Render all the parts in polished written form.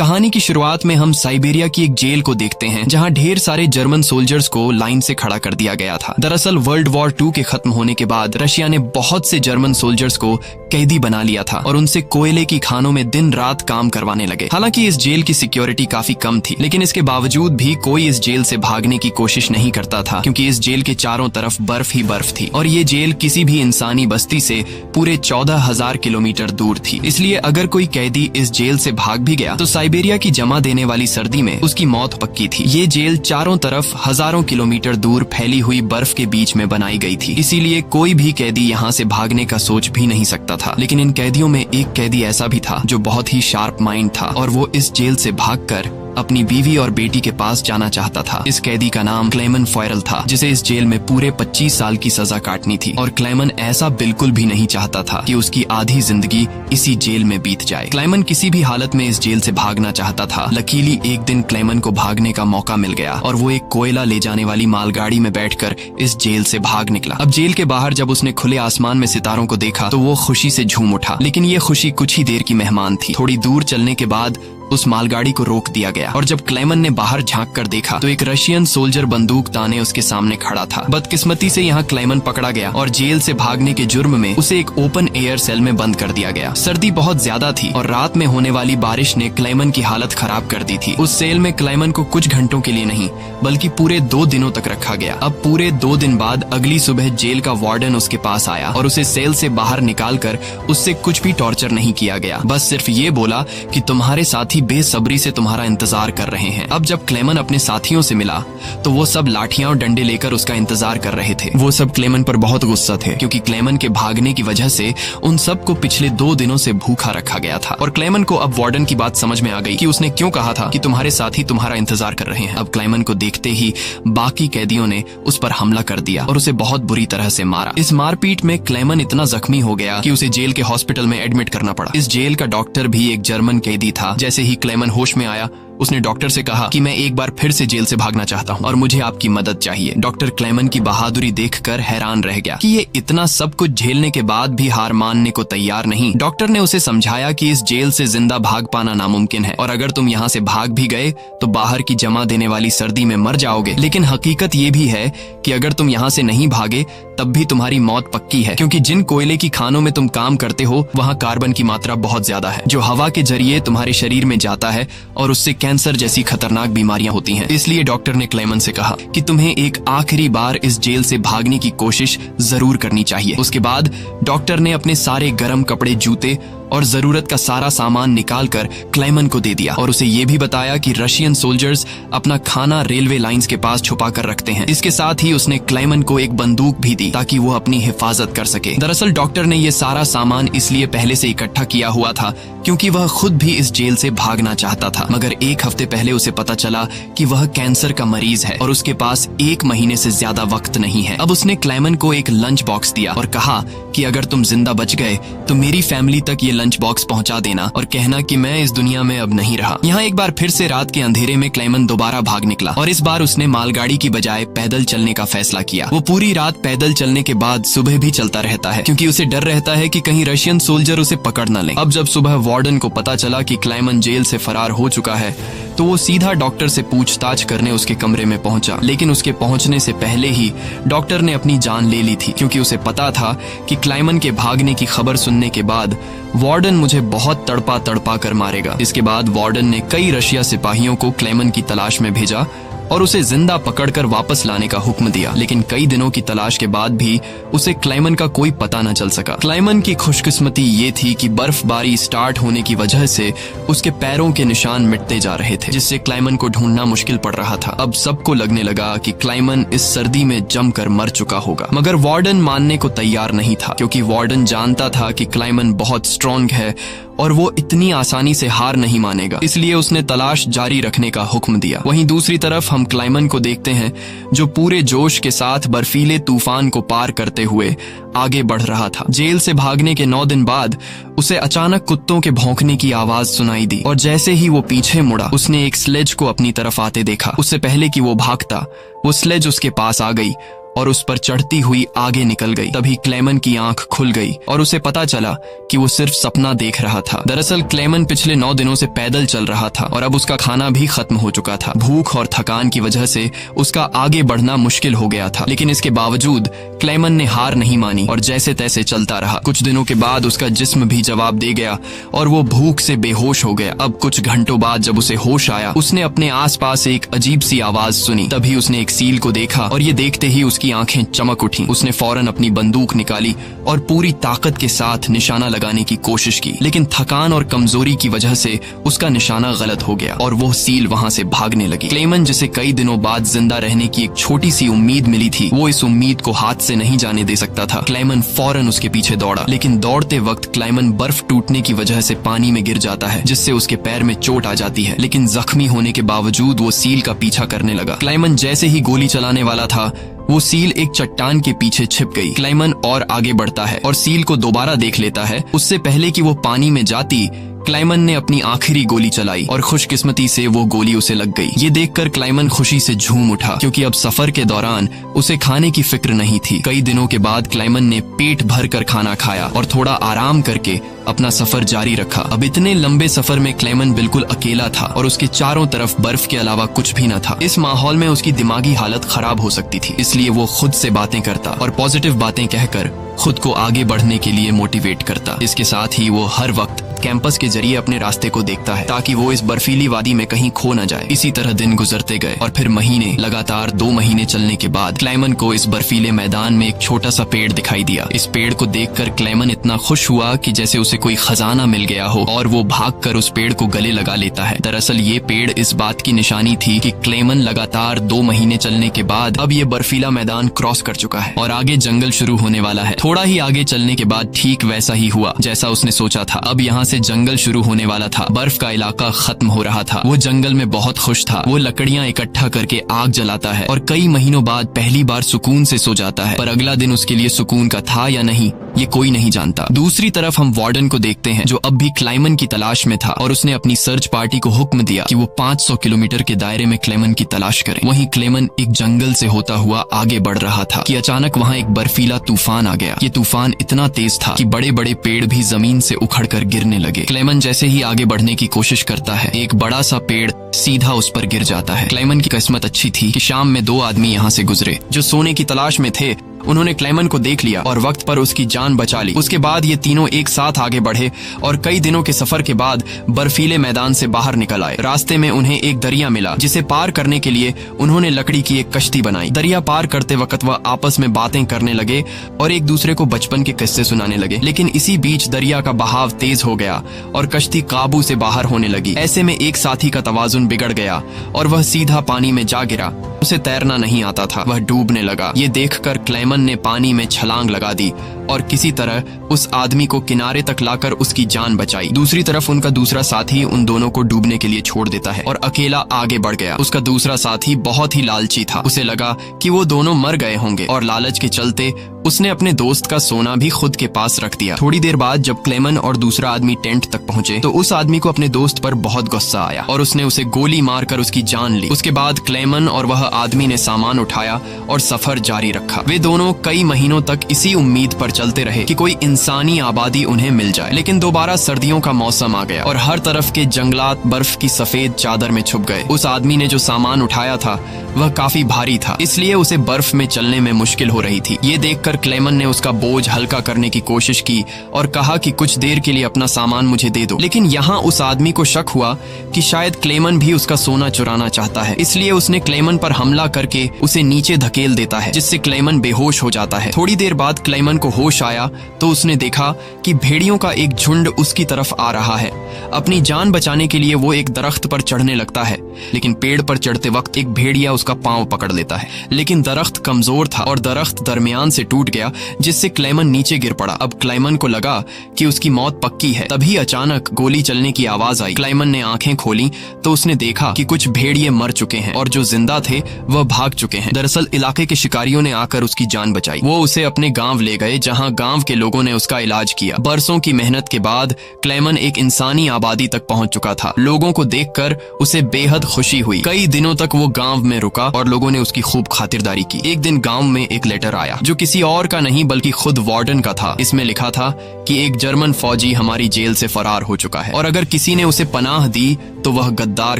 कहानी की शुरुआत में हम साइबेरिया की एक जेल को देखते हैं जहां ढेर सारे जर्मन सोल्जर्स को लाइन से खड़ा कर दिया गया था। दरअसल वर्ल्ड वॉर 2 के खत्म होने के बाद रशिया ने बहुत से जर्मन सोल्जर्स को कैदी बना लिया था और उनसे कोयले की खानों में दिन रात काम करवाने लगे। हालांकि इस जेल की सिक्योरिटी काफी कम थी, लेकिन इसके बावजूद भी कोई इस जेल से भागने की कोशिश नहीं करता था, क्योंकि इस जेल के चारों तरफ बर्फ ही बर्फ थी और ये जेल किसी भी इंसानी बस्ती से पूरे 14,000 किलोमीटर दूर थी। इसलिए अगर कोई कैदी इस जेल से भाग भी गया तो साइबेरिया की जमा देने वाली सर्दी में उसकी मौत पक्की थी। ये जेल चारों तरफ हजारों किलोमीटर दूर फैली हुई बर्फ के बीच में बनाई गई थी, इसीलिए कोई भी कैदी यहाँ से भागने का सोच भी नहीं सकता था। लेकिन इन कैदियों में एक कैदी ऐसा भी था जो बहुत ही शार्प माइंड था और वो इस जेल से भागकर अपनी बीवी और बेटी के पास जाना चाहता था। इस कैदी का नाम क्लेमन फॉयरल था, जिसे इस जेल में पूरे 25 साल की सजा काटनी थी और क्लेमन ऐसा बिल्कुल भी नहीं चाहता था कि उसकी आधी जिंदगी इसी जेल में बीत जाए। क्लेमन किसी भी हालत में इस जेल से भागना चाहता था। लकीली एक दिन क्लेमन को भागने का मौका मिल गया और वो एक कोयला ले जाने वाली मालगाड़ी में बैठकर इस जेल से भाग निकला। अब जेल के बाहर जब उसने खुले आसमान में सितारों को देखा तो वो खुशी से झूम उठा, लेकिन ये खुशी कुछ ही देर की मेहमान थी। थोड़ी दूर चलने के बाद उस मालगाड़ी को रोक दिया गया और जब क्लेमन ने बाहर झांक कर देखा तो एक रशियन सोल्जर बंदूक ताने उसके सामने खड़ा था। बदकिस्मती से यहाँ क्लेमन पकड़ा गया और जेल से भागने के जुर्म में उसे एक ओपन एयर सेल में बंद कर दिया गया। सर्दी बहुत ज्यादा थी और रात में होने वाली बारिश ने क्लेमन की हालत खराब कर दी थी। उस सेल में क्लेमन को कुछ घंटों के लिए नहीं बल्कि पूरे 2 दिनों तक रखा गया। अब पूरे 2 दिन बाद अगली सुबह जेल का वार्डन उसके पास आया और उसे सेल से बाहर निकालकर उससे कुछ भी टॉर्चर नहीं किया गया। बस सिर्फ ये बोला कि तुम्हारे साथी बेसब्री से तुम्हारा इंतजार कर रहे हैं। अब जब क्लेमन अपने साथियों से मिला तो वो सब लाठियां और डंडे लेकर उसका इंतजार कर रहे थे। वो सब क्लेमन पर बहुत गुस्सा थे, क्योंकि क्लेमन के भागने की वजह से उन सबको पिछले 2 दिनों से भूखा रखा गया था। और क्लेमन को अब वार्डन की बात समझ में आ गई कि उसने क्यों कहा था कि तुम्हारे साथी तुम्हारा इंतजार कर रहे हैं। अब क्लेमन को देखते ही बाकी कैदियों ने उस पर हमला कर दिया और उसे बहुत बुरी तरह से मारा। इस मारपीट में क्लेमन इतना जख्मी हो गया कि उसे जेल के हॉस्पिटल में एडमिट करना पड़ा। इस जेल का डॉक्टर भी एक जर्मन कैदी था। जैसे ही क्लेमन होश में आया उसने डॉक्टर से कहा कि मैं एक बार फिर से जेल से भागना चाहता हूँ और मुझे आपकी मदद चाहिए। डॉक्टर क्लेमन की बहादुरी देखकर हैरान रह गया कि ये इतना सब कुछ झेलने के बाद भी हार मानने को तैयार नहीं। डॉक्टर ने उसे समझाया कि इस जेल से जिंदा भाग पाना नामुमकिन है और अगर तुम यहाँ से भाग भी गए तो बाहर की जमा देने वाली सर्दी में मर जाओगे। लेकिन हकीकत ये भी है कि अगर तुम यहाँ से नहीं भागे तब भी तुम्हारी मौत पक्की है, क्योंकि जिन कोयले की खानों में तुम काम करते हो वहाँ कार्बन की मात्रा बहुत ज्यादा है, जो हवा के जरिए तुम्हारे शरीर में जाता है और उससे कैंसर जैसी खतरनाक बीमारियां होती हैं। इसलिए डॉक्टर ने क्लेमन से कहा कि तुम्हें एक आखिरी बार इस जेल से भागने की कोशिश जरूर करनी चाहिए। उसके बाद डॉक्टर ने अपने सारे गर्म कपड़े, जूते और जरूरत का सारा सामान निकालकर क्लेमन को दे दिया और उसे ये भी बताया कि रशियन सोल्जर्स अपना खाना रेलवे लाइंस के पास छुपा कर रखते हैं। इसके साथ ही उसने क्लेमन को एक बंदूक भी दी ताकि वो अपनी हिफाजत कर सके। दरअसल डॉक्टर ने ये सारा सामान इसलिए पहले से इकट्ठा किया हुआ था क्योंकि वह खुद भी इस जेल से भागना चाहता था, मगर 1 हफ्ते पहले उसे पता चला कि वह कैंसर का मरीज है और उसके पास 1 महीने से ज्यादा वक्त नहीं है। अब उसने क्लेमन को एक लंच बॉक्स दिया और कहा कि अगर तुम जिंदा बच गए तो मेरी फैमिली तक ये लंच बॉक्स पहुंचा देना और कहना कि मैं इस दुनिया में अब नहीं रहा। यहाँ एक बार फिर से रात के अंधेरे में क्लेमन दोबारा भाग निकला और इस बार उसने मालगाड़ी की बजाय पैदल चलने का फैसला किया। वो पूरी रात पैदल चलने के बाद सुबह भी चलता रहता है, क्योंकि उसे डर रहता है कि कहीं रशियन सोल्जर उसे पकड़ न ले। अब जब सुबह वार्डन को पता चला कि क्लेमन जेल से फरार हो चुका है तो वो सीधा डॉक्टर से पूछताछ करने उसके कमरे में पहुंचा। लेकिन उसके पहुंचने से पहले ही डॉक्टर ने अपनी जान ले ली थी, क्योंकि उसे पता था कि क्लेमन के भागने की खबर सुनने के बाद वार्डन मुझे बहुत तड़पा तड़पा कर मारेगा। इसके बाद वार्डन ने कई रशिया सिपाहियों को क्लेमन की तलाश में भेजा और उसे जिंदा पकड़कर वापस लाने का हुक्म दिया। लेकिन कई दिनों की तलाश के बाद भी उसे क्लेमन का कोई पता न चल सका। क्लेमन की खुशकिस्मती ये थी कि बर्फबारी स्टार्ट होने की वजह से उसके पैरों के निशान मिटते जा रहे थे, जिससे क्लेमन को ढूंढना मुश्किल पड़ रहा था। अब सबको लगने लगा कि क्लेमन इस सर्दी में जमकर मर चुका होगा, मगर वार्डन मानने को तैयार नहीं था, क्योंकि वार्डन जानता था कि क्लेमन बहुत स्ट्रॉन्ग है और वो इतनी आसानी से हार नहीं मानेगा। इसलिए उसने तलाश जारी रखने का हुक्म दिया। वहीं दूसरी तरफ हम क्लेमन को देखते हैं जो पूरे जोश के साथ बर्फीले तूफान को पार करते हुए आगे बढ़ रहा था। जेल से भागने के 9 दिन बाद उसे अचानक कुत्तों के भौंकने की आवाज सुनाई दी और जैसे ही वो पीछे मुड़ा उसने एक स्लेज को अपनी तरफ आते देखा। उससे पहले कि वो भागता वो स्लेज उसके पास आ गई और उस पर चढ़ती हुई आगे निकल गई। तभी क्लेमन की आंख खुल गई और उसे पता चला कि वो सिर्फ सपना देख रहा था। दरअसल क्लेमन पिछले 9 दिनों से पैदल चल रहा था और अब उसका खाना भी खत्म हो चुका था। भूख और थकान की वजह से उसका आगे बढ़ना मुश्किल हो गया था, लेकिन इसके बावजूद क्लेमन ने हार नहीं मानी और जैसे तैसे चलता रहा। कुछ दिनों के बाद उसका जिस्म भी जवाब दे गया और वो भूख से बेहोश हो गया। अब कुछ घंटों बाद जब उसे होश आया, उसने अपने आसपास एक अजीब सी आवाज सुनी। तभी उसने एक सील को देखा और ये देखते ही उसकी आंखें चमक उठी। उसने फौरन अपनी बंदूक निकाली और पूरी ताकत के साथ निशाना लगाने की कोशिश की, लेकिन थकान और कमजोरी की वजह से उसका निशाना गलत हो गया और वो सील वहां से भागने लगी। क्लेमन, जिसे कई दिनों बाद जिंदा रहने की एक छोटी सी उम्मीद मिली थी, वो इस उम्मीद को हाथ से नहीं जाने दे सकता था। क्लेमन फौरन उसके पीछे दौड़ा, लेकिन दौड़ते वक्त क्लेमन बर्फ टूटने की वजह से पानी में गिर जाता है, जिससे उसके पैर में चोट आ जाती है। लेकिन जख्मी होने के बावजूद वो सील का पीछा करने लगा। क्लेमन जैसे ही गोली चलाने वाला था, वो सील एक चट्टान के पीछे छिप गई। क्लेमन और आगे बढ़ता है और सील को दोबारा देख लेता है। उससे पहले कि वो पानी में जाती, क्लेमन ने अपनी आखिरी गोली चलाई और खुशकिस्मती से वो गोली उसे लग गई। ये देखकर क्लेमन खुशी से झूम उठा, क्योंकि अब सफर के दौरान उसे खाने की फिक्र नहीं थी। कई दिनों के बाद क्लेमन ने पेट भर कर खाना खाया और थोड़ा आराम करके अपना सफर जारी रखा। अब इतने लंबे सफर में क्लेमन बिल्कुल अकेला था और उसके चारों तरफ बर्फ के अलावा कुछ भी न था। इस माहौल में उसकी दिमागी हालत खराब हो सकती थी, इसलिए वो खुद से बातें करता और पॉजिटिव बातें कहकर खुद को आगे बढ़ने के लिए मोटिवेट करता। इसके साथ ही वो हर वक्त कैंपस के जरिए अपने रास्ते को देखता है, ताकि वो इस बर्फीली वादी में कहीं खो न जाए। इसी तरह दिन गुजरते गए और फिर महीने, लगातार 2 महीने चलने के बाद क्लेमन को इस बर्फीले मैदान में एक छोटा सा पेड़ दिखाई दिया। इस पेड़ को देखकर क्लेमन इतना खुश हुआ कि जैसे उसे कोई खजाना मिल गया हो और वो भागकर उस पेड़ को गले लगा लेता है। दरअसल ये पेड़ इस बात की निशानी थी कि क्लेमन लगातार 2 महीने चलने के बाद अब ये बर्फीला मैदान क्रॉस कर चुका है और आगे जंगल शुरू होने वाला है। थोड़ा ही आगे चलने के बाद ठीक वैसा ही हुआ जैसा उसने सोचा था। अब यहाँ से जंगल शुरू होने वाला था। बर्फ का इलाका खत्म हो रहा था। वो जंगल में बहुत खुश था। वो लकड़ियां इकट्ठा करके आग जलाता है और कई महीनों बाद पहली बार सुकून से सो जाता है। पर अगला दिन उसके लिए सुकून का था या नहीं, ये कोई नहीं जानता। दूसरी तरफ हम वार्डन को देखते हैं, जो अब भी क्लेमन की तलाश में था और उसने अपनी सर्च पार्टी को हुक्म दिया कि वो 500 किलोमीटर के दायरे में क्लेमन की तलाश करें। वहीं क्लेमन एक जंगल से होता हुआ आगे बढ़ रहा था कि अचानक वहाँ एक बर्फीला तूफान आ गया। ये तूफान इतना तेज था कि बड़े बड़े पेड़ भी जमीन से उखड़कर गिरने लगे। क्लेमन जैसे ही आगे बढ़ने की कोशिश करता है, एक बड़ा सा पेड़ सीधा उस पर गिर जाता है। क्लेमन की किस्मत अच्छी थी कि शाम में 2 आदमी यहाँ से गुजरे जो सोने की तलाश में थे। उन्होंने क्लेमन को देख लिया और वक्त पर उसकी जान बचा ली। उसके बाद ये तीनों एक साथ आगे बढ़े और कई दिनों के सफर के बाद बर्फीले मैदान से बाहर निकल आए। रास्ते में उन्हें एक दरिया मिला, जिसे पार करने के लिए उन्होंने लकड़ी की एक कश्ती बनाई। दरिया पार करते वक्त वह आपस में बातें करने लगे और एक दूसरे को बचपन के किस्से सुनाने लगे। लेकिन इसी बीच दरिया का बहाव तेज हो गया और कश्ती काबू से बाहर होने लगी। ऐसे में एक साथी का तवाजुन बिगड़ गया और वह सीधा पानी में जा गिरा। उसे तैरना नहीं आता था, वह डूबने लगा। ये देखकर क्लेमन ने पानी में छलांग लगा दी और किसी तरह उस आदमी को किनारे तक लाकर उसकी जान बचाई। दूसरी तरफ उनका दूसरा साथी उन दोनों को डूबने के लिए छोड़ देता है और अकेला आगे बढ़ गया। उसका दूसरा साथी बहुत ही लालची था। उसे लगा कि वो दोनों मर गए होंगे और लालच के चलते उसने अपने दोस्त का सोना भी खुद के पास रख दिया। थोड़ी देर बाद जब क्लेमन और दूसरा आदमी टेंट तक पहुंचे तो उस आदमी को अपने दोस्त पर बहुत गुस्सा आया और उसने उसे गोली मारकर उसकी जान ली। उसके बाद क्लेमन और वह आदमी ने सामान उठाया और सफर जारी रखा। वे दोनों कई महीनों तक इसी उम्मीद पर चलते रहे कि कोई इंसानी आबादी उन्हें मिल जाए। लेकिन दोबारा सर्दियों का मौसम आ गया और हर तरफ के जंगलात बर्फ की सफेद चादर में छुप गए। उस आदमी ने जो सामान उठाया था वह काफी भारी था, इसलिए उसे बर्फ में चलने में मुश्किल हो रही थी। ये देखकर क्लेमन ने उसका बोझ हल्का करने की कोशिश की और कहा कि कुछ देर के लिए अपना सामान मुझे दे दो। लेकिन यहाँ उस आदमी को शक हुआ कि शायद क्लेमन भी उसका सोना चुराना चाहता है, इसलिए उसने क्लेमन पर हमला करके उसे नीचे धकेल देता है, जिससे क्लेमन बेहोश हो जाता है। थोड़ी देर बाद क्लेमन को होश आया तो उसने देखा कि भेड़ियों का एक झुंड उसकी तरफ आ रहा है। अपनी जान बचाने के लिए वो एक दरख्त पर चढ़ने लगता है, लेकिन पेड़ पर चढ़ते वक्त एक भेड़िया उसका पांव पकड़ लेता है। लेकिन दरख्त कमजोर था और दरख्त दरमियान से टूट गया, जिससे क्लेमन नीचे गिर पड़ा। अब क्लेमन को लगा कि उसकी मौत पक्की है। तभी अचानक गोली चलने की आवाज आई। क्लेमन ने आंखें खोली तो उसने देखा कि कुछ भेड़िए मर चुके हैं और जो जिंदा थे वह भाग चुके हैं। दरअसल इलाके के शिकारियों ने आकर उसकी जान बचाई। वो उसे अपने गांव ले गए, जहां गांव के लोगों ने उसका इलाज किया। बरसों की मेहनत के बाद क्लेमन एक इंसानी आबादी तक पहुंच चुका था। लोगों को देखकर उसे बेहद खुशी हुई। कई दिनों तक वो गांव में रुका रुका और लोगों ने उसकी खूब खातिरदारी की। एक दिन गांव में एक लेटर आया जो किसी और का नहीं बल्कि खुद वार्डन का था। इसमें लिखा था कि एक जर्मन फौजी हमारी जेल से फरार हो चुका है और अगर किसी ने उसे पनाह दी तो वह गद्दार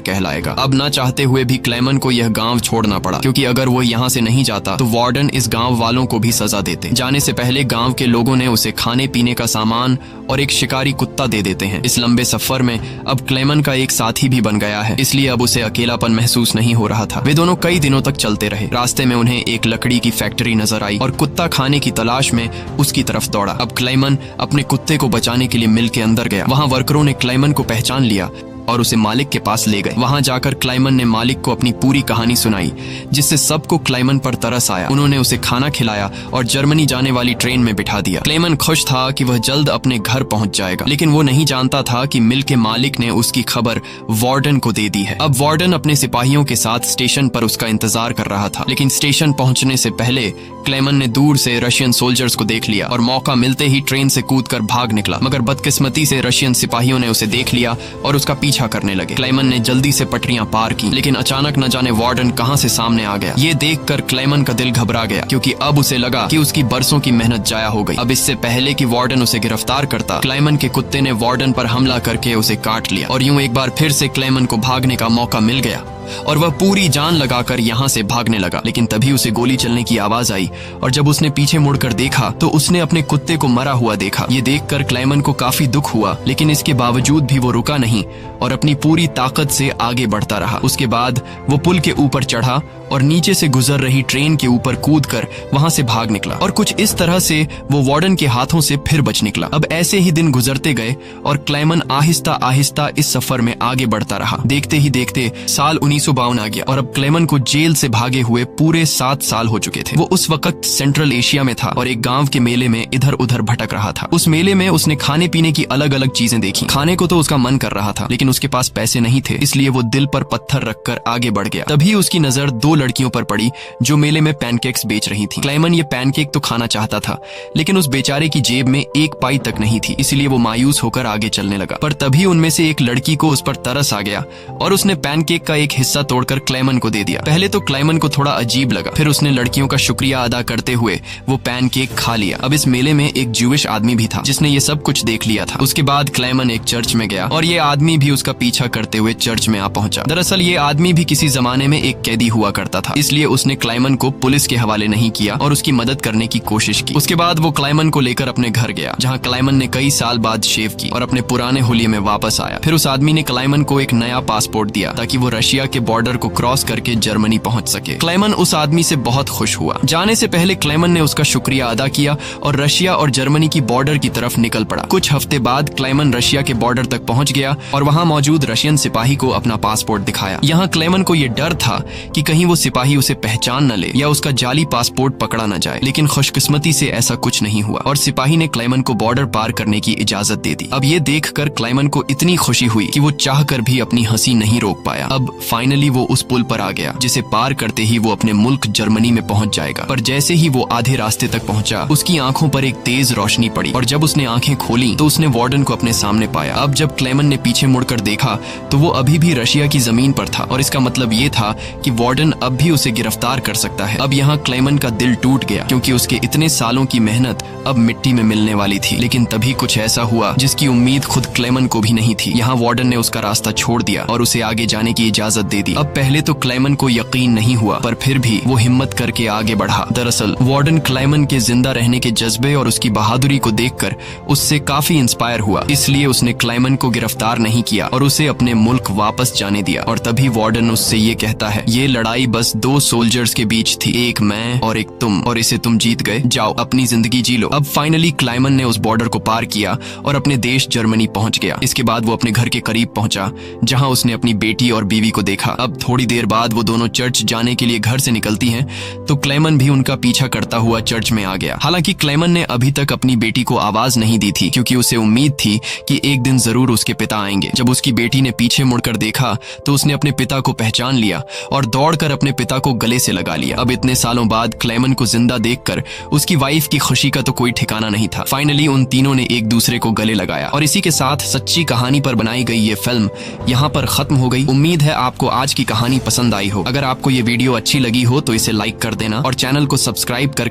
कहलाएगा। अब ना चाहते हुए भी क्लेमन को यह गांव छोड़ना पड़ा, क्योंकि अगर वो यहाँ से नहीं जाता तो वार्डन इस गांव वालों को भी सजा देते। जाने से पहले गांव के लोगों ने उसे खाने पीने का सामान और एक शिकारी कुत्ता दे देते हैं। इस लंबे सफर में अब क्लेमन का एक साथी भी बन गया है, इसलिए अब उसे अकेलापन महसूस नहीं हो रहा था। वे दोनों कई दिनों तक चलते रहे। रास्ते में उन्हें एक लकड़ी की फैक्ट्री नजर आई और कुत्ता खाने की तलाश में उसकी तरफ दौड़ा। अब क्लेमन अपने कुत्ते को बचाने के लिए मिल के अंदर गया। वहां वर्करों ने क्लेमन को पहचान लिया और उसे मालिक के पास ले गए। वहां जाकर क्लेमन ने मालिक को अपनी पूरी कहानी सुनाई, जिससे सबको क्लेमन पर तरस आया। उन्होंने उसे खाना खिलाया और जर्मनी जाने वाली ट्रेन में बिठा दिया। क्लेमन खुश था कि वह जल्द अपने घर पहुंच जाएगा, लेकिन वो नहीं जानता था कि मिल के मालिक ने उसकी खबर वार्डन को दे दी है। अब वार्डन अपने सिपाहियों के साथ स्टेशन पर उसका इंतजार कर रहा था, लेकिन स्टेशन पहुंचने से पहले क्लेमन ने दूर से रशियन सोल्जर्स को देख लिया और मौका मिलते ही ट्रेन से कूदकर भाग निकला। मगर बदकिस्मती से रशियन सिपाहियों ने उसे देख लिया और उसका पीछा करने लगे। क्लेमन ने जल्दी से पटरियां पार की, लेकिन अचानक न जाने वार्डन कहां से सामने आ गया। ये देखकर क्लेमन का दिल घबरा गया, क्योंकि अब उसे लगा कि उसकी बरसों की मेहनत जाया हो गई। अब इससे पहले कि वार्डन उसे गिरफ्तार करता, क्लेमन के कुत्ते ने वार्डन पर हमला करके उसे काट लिया और यूं एक बार फिर से क्लेमन को भागने का मौका मिल गया और वह पूरी जान लगाकर यहाँ से भागने लगा। लेकिन तभी उसे गोली चलने की आवाज आई और जब उसने पीछे मुड़कर देखा तो उसने अपने कुत्ते को मरा हुआ देखा। ये देखकर क्लेमन को काफी दुख हुआ, लेकिन इसके बावजूद भी वो रुका नहीं और अपनी पूरी ताकत से आगे बढ़ता रहा। उसके बाद वो पुल के ऊपर चढ़ा और नीचे से गुजर रही ट्रेन के ऊपर कूदकर वहां से भाग निकला और कुछ इस तरह से वो वार्डन के हाथों से फिर बच निकला। अब ऐसे ही दिन गुजरते गए और क्लेमन आहिस्ता आहिस्ता इस सफर में आगे बढ़ता रहा। देखते ही देखते साल 1952 आ गया और अब क्लेमन को जेल से भागे हुए पूरे 7 साल हो चुके थे। वो उस वक्त सेंट्रल एशिया में था और एक गांव के मेले में इधर उधर भटक रहा था। उस मेले में उसने खाने पीने की अलग अलग चीजें देखी। खाने को तो उसका मन कर रहा था, लेकिन उसके पास पैसे नहीं थे, इसलिए वो दिल पर पत्थर रखकर आगे बढ़ गया। तभी उसकी नजर 2 लड़कियों पर पड़ी जो मेले में पैनकेक्स बेच रही थी। क्लेमन ये पैनकेक तो खाना चाहता था, लेकिन उस बेचारे की जेब में 1 पाई तक नहीं थी, इसलिए वो मायूस होकर आगे चलने लगा। पर तभी उनमें से एक लड़की को उस पर तरस आ गया और उसने पैनकेक का एक हिस्सा तोड़कर क्लेमन को दे दिया। पहले तो क्लेमन को थोड़ा अजीब लगा, फिर उसने लड़कियों का शुक्रिया अदा करते हुए वो पैनकेक खा लिया। अब इस मेले में एक ज्यूइश आदमी भी था जिसने ये सब कुछ देख लिया था। उसके बाद क्लेमन एक चर्च में गया और ये आदमी भी उसका पीछा करते हुए चर्च में आ पहुंचा। दरअसल ये आदमी भी किसी जमाने में एक कैदी हुआ करता था, इसलिए उसने क्लेमन को पुलिस के हवाले नहीं किया और उसकी मदद करने की कोशिश की। उसके बाद वो क्लेमन को लेकर अपने घर गया, जहाँ क्लेमन ने कई साल बाद शेव की और अपने पुराने हुलिये में वापस आया। फिर उस आदमी ने क्लेमन को एक नया पासपोर्ट दिया ताकि वो रशिया के बॉर्डर को क्रॉस करके जर्मनी पहुंच सके। क्लेमन उस आदमी से बहुत खुश हुआ। जाने से पहले क्लेमन ने उसका शुक्रिया अदा किया और रशिया और जर्मनी की बॉर्डर की तरफ निकल पड़ा। कुछ हफ्ते बाद क्लेमन रशिया के बॉर्डर तक पहुंच गया और वहां मौजूद रशियन सिपाही को अपना पासपोर्ट दिखाया। यहाँ क्लेमन को ये डर था कि कहीं वो सिपाही उसे पहचान न ले या उसका जाली पासपोर्ट पकड़ा न जाए, लेकिन खुशकिस्मती से ऐसा कुछ नहीं हुआ और सिपाही ने क्लेमन को बॉर्डर पार करने की इजाजत दे दी। अब ये देखकर क्लेमन को इतनी खुशी हुई कि वो चाहकर भी अपनी हंसी नहीं रोक पाया। अब फाइनली वो उस पुल पर आ गया जिसे पार करते ही वो अपने मुल्क जर्मनी में पहुंच जाएगा। पर जैसे ही वो आधे रास्ते तक पहुंचा, उसकी आंखों पर एक तेज रोशनी पड़ी और जब उसने आंखें खोली तो उसने वार्डन को अपने सामने पाया। अब जब क्लेमन ने पीछे मुड़कर देखा तो वो अभी भी रशिया की जमीन पर था और इसका मतलब ये था कि वार्डन अब भी उसे गिरफ्तार कर सकता है। अब यहाँ क्लेमन का दिल टूट गया, क्योंकि उसके इतने सालों की मेहनत अब मिट्टी में मिलने वाली थी। लेकिन तभी कुछ ऐसा हुआ जिसकी उम्मीद खुद क्लेमन को भी नहीं थी। यहाँ वार्डन ने उसका रास्ता छोड़ दिया और उसे आगे जाने की इजाजत दे दी। अब पहले तो क्लेमन को यकीन नहीं हुआ, पर फिर भी वो हिम्मत करके आगे बढ़ा। दरअसल वार्डन क्लेमन के जिंदा रहने के जज्बे और उसकी बहादुरी को देखकर उससे काफी इंस्पायर हुआ, इसलिए उसने क्लेमन को गिरफ्तार नहीं किया और उसे अपने मुल्क वापस जाने दिया। और तभी वार्डन उससे ये कहता है, ये लड़ाई बस 2 सोल्जर्स के बीच थी, एक मैं और एक तुम, और इसे तुम जीत गए। जाओ अपनी जिंदगी जी लो। अब फाइनली क्लेमन ने उस बॉर्डर को पार किया और अपने देश जर्मनी पहुंच गया। इसके बाद वो अपने घर के करीब पहुंचा, जहां उसने अपनी बेटी और बीवी को देखा। अब थोड़ी देर बाद वो दोनों चर्च जाने के लिए घर से निकलती हैं, तो क्लेमन भी उनका पीछा करता हुआ चर्च में आ गया। हालांकि क्लेमन ने अभी तक अपनी बेटी को आवाज नहीं दी थी, क्योंकि उसे उम्मीद थी कि एक दिन जरूर उसके पिता आएंगे। जब उसकी बेटी ने पीछे मुड़कर देखा तो उसने अपने पिता को पहचान लिया और दौड़कर अपने पिता को गले से लगा लिया। अब इतने सालों बाद क्लेमन को जिंदा देखकर उसकी वाइफ की खुशी का तो कोई ठिकाना नहीं था। फाइनली उन तीनों ने एक दूसरे को गले लगाया और इसी के साथ सच्ची कहानी पर बनाई गई ये फिल्म यहाँ पर खत्म हो गई। उम्मीद है आपको आज की कहानी पसंद आई हो। अगर आपको ये वीडियो अच्छी लगी हो तो इसे लाइक कर देना और चैनल को सब्सक्राइब कर